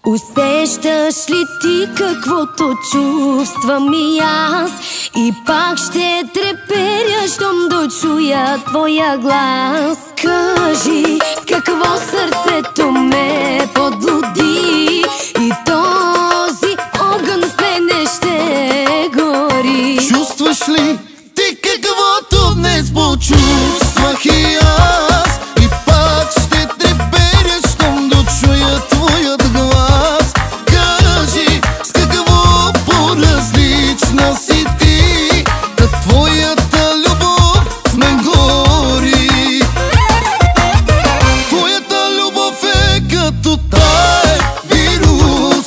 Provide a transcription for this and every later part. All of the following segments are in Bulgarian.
Усещаш ли ти каквото чувствам и аз? И пак ще треперя, щом да чуя твоя глас. Кажи, с какво сърцето ме подлуди и този огън в мене ще гори. Чувстваш ли ти каквото днес почувствах и аз? И пак ще треперя, щом да чуя твоят глас. Кажи, с какво по-различна си ти, да твоята любов в мен гори. Твоята любов е като таен вирус,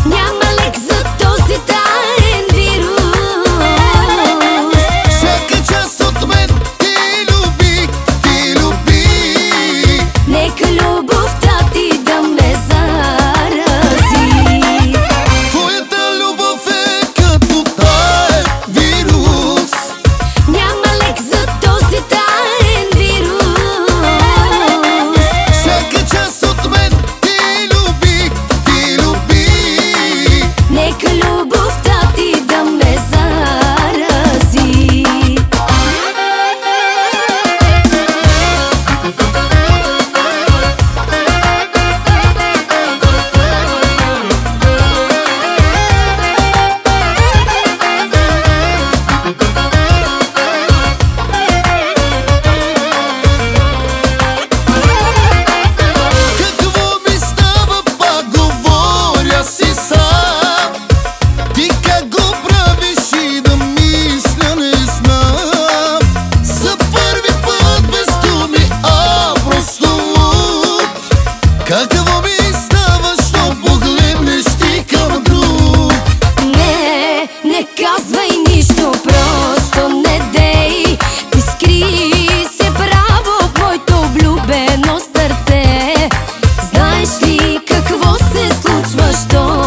няма лек за този таен вирус. всяка част от мен ти люби, ти люби. Нека любовта ти да ме зарази. Твоята любов е като таен вирус, Няма лек за този таен вирус. всяка част от мен ти люби, ти люби. Нека любовта ти да ме зарази. Какво ми става, пак говоря си сам. Ти как го правиш и да мисля не знам. За първи път без думи, а просто луд. Какво ми става, що погледнеш ти към друг? Не казвай нищо, просто не дей. Ти скри се право в моето влюбено сърце. Знаеш ли какво се случва, що